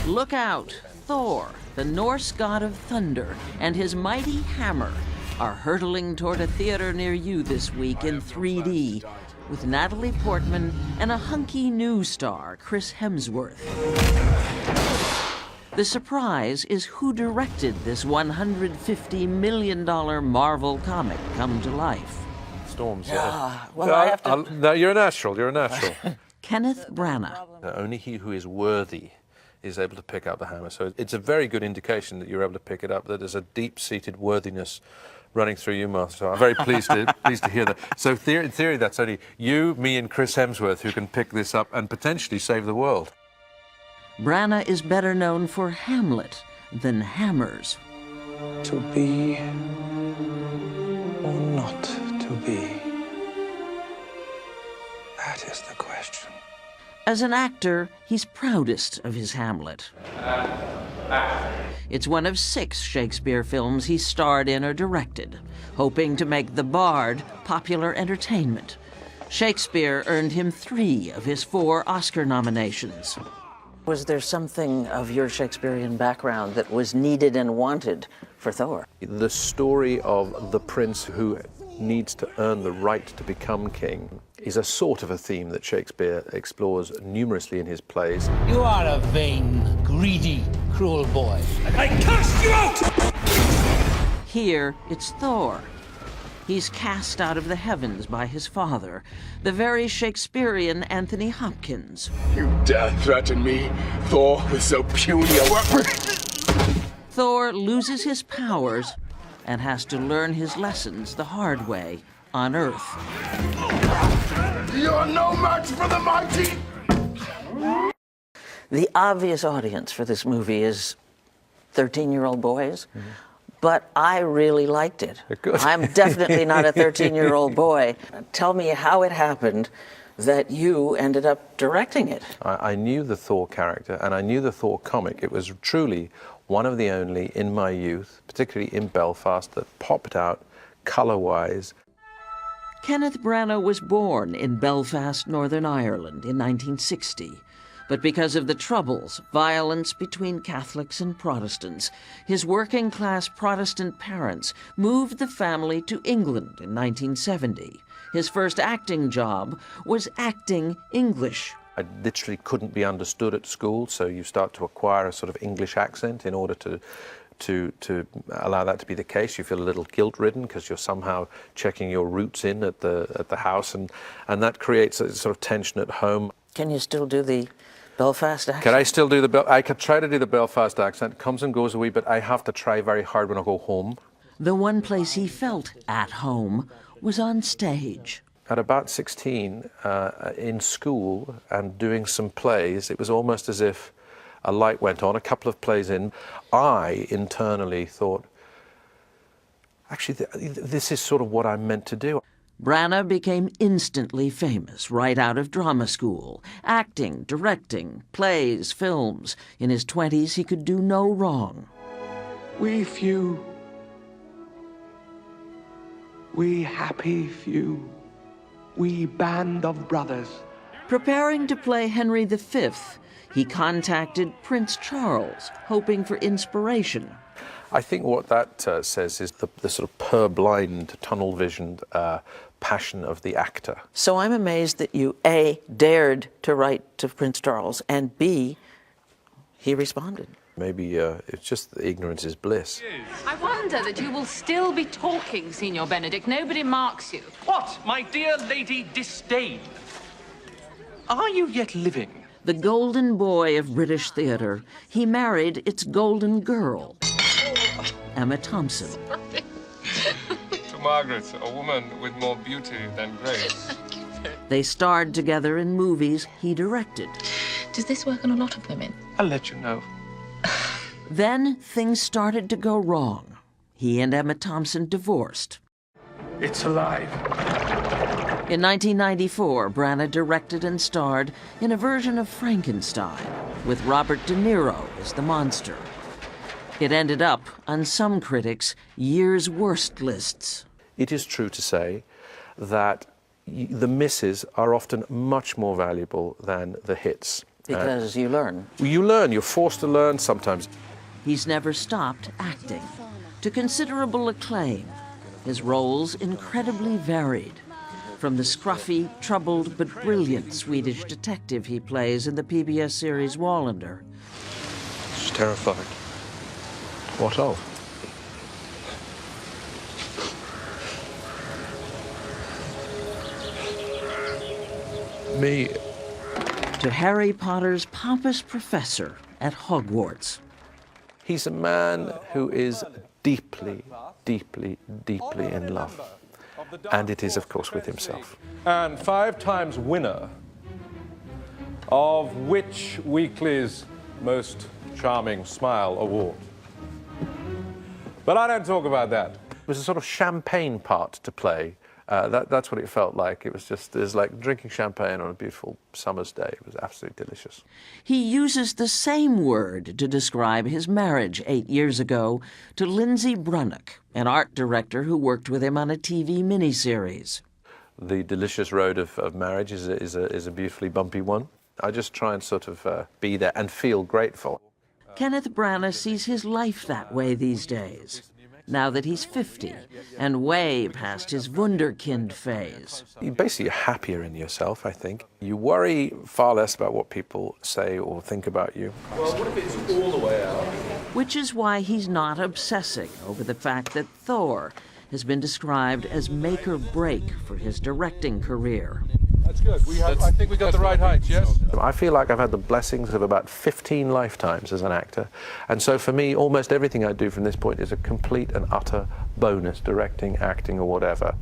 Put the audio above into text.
Look out! Thor, the Norse god of thunder, and his mighty hammer are hurtling toward a theater near you this week in 3D, with Natalie Portman and a hunky new star, Chris Hemsworth. The surprise is who directed this $150 million Marvel comic come to life. Storms. Well, I have to... No, you're a natural, you're a natural. Kenneth Branagh. Only he who is worthy is able to pick up the hammer. So it's a very good indication that you're able to pick it up, that there's a deep-seated worthiness running through you, Martha. So I'm very pleased to hear that. So in theory, that's only you, me, and Chris Hemsworth who can pick this up and potentially save the world. Branagh is better known for Hamlet than hammers. To be or not to be? That is the question. As an actor, he's proudest of his Hamlet. It's one of 6 Shakespeare films he starred in or directed, hoping to make the Bard popular entertainment. Shakespeare earned him 3 of his 4 Oscar nominations. Was there something of your Shakespearean background that was needed and wanted for Thor? The story of the prince who needs to earn the right to become king is a sort of a theme that Shakespeare explores numerously in his plays. You are a vain, greedy, cruel boy. I cast you out! Here, it's Thor. He's cast out of the heavens by his father, the very Shakespearean Anthony Hopkins. You dare threaten me, Thor, with so puny a weapon? Thor loses his powers and has to learn his lessons the hard way on Earth. You're no match for the mighty! The obvious audience for this movie is 13-year-old boys. But I really liked it. Good. I'm definitely not a 13-year-old boy. Tell me how it happened that you ended up directing it. I knew the Thor character and I knew the Thor comic. It was truly one of the only in my youth, particularly in Belfast, that popped out color-wise. Kenneth Branagh was born in Belfast, Northern Ireland in 1960. But because of the Troubles, violence between Catholics and Protestants, his working-class Protestant parents moved the family to England in 1970. His first acting job was acting English. I literally couldn't be understood at school, so you start to acquire a sort of English accent in order to allow that to be the case. You feel a little guilt-ridden because you're somehow checking your roots in at the house, and that creates a sort of tension at home. Can you still do the Belfast accent? Can I still do I could try to do the Belfast accent. It comes and goes a wee bit. I have to try very hard when I go home. The one place he felt at home was on stage. At about 16, in school and doing some plays, it was almost as if a light went on. A couple of plays in, I internally thought, actually, this is sort of what I'm meant to do. Branagh became instantly famous right out of drama school, acting, directing, plays, films. In his 20s, he could do no wrong. We few, we happy few, we band of brothers. Preparing to play Henry V, he contacted Prince Charles, hoping for inspiration. I think what that says is the sort of purblind, tunnel-visioned passion of the actor. So I'm amazed that you, A, dared to write to Prince Charles, and B, he responded. Maybe it's just that ignorance is bliss. I wonder that you will still be talking, Signor Benedict. Nobody marks you. What, my dear Lady Disdain? Are you yet living? The golden boy of British theatre, he married its golden girl, Emma Thompson. To Margaret, a woman with more beauty than grace. They starred together in movies he directed. Does this work on a lot of women? I'll let you know. Then things started to go wrong. He and Emma Thompson divorced. It's alive. In 1994, Branagh directed and starred in a version of Frankenstein with Robert De Niro as the monster. It ended up on some critics' year's worst lists. It is true to say that the misses are often much more valuable than the hits. Because you learn. You learn, you're forced to learn sometimes. He's never stopped acting, to considerable acclaim. His roles incredibly varied. From the scruffy, troubled, but brilliant Swedish detective he plays in the PBS series Wallander. It's terrifying. What of? Me. To Harry Potter's pompous professor at Hogwarts. He's a man who is deeply, deeply, deeply in love. And it is, of course, with himself. And 5-time winner of which weekly's Most Charming Smile Award. But I don't talk about that. It was a sort of champagne part to play. That's what it felt like. It was like drinking champagne on a beautiful summer's day. It was absolutely delicious. He uses the same word to describe his marriage 8 years ago to Lindsay Brunnock, an art director who worked with him on a TV miniseries. The delicious road of marriage is a beautifully bumpy one. I just try and sort of be there and feel grateful. Kenneth Branagh sees his life that way these days, now that he's 50 and way past his wunderkind phase. You're basically happier in yourself, I think. You worry far less about what people say or think about you. Well, what if it's all the way out? Which is why he's not obsessing over the fact that Thor has been described as make or break for his directing career. That's good. I think we got the right height, yes? I feel like I've had the blessings of about 15 lifetimes as an actor. And so for me, almost everything I do from this point is a complete and utter bonus, directing, acting, or whatever.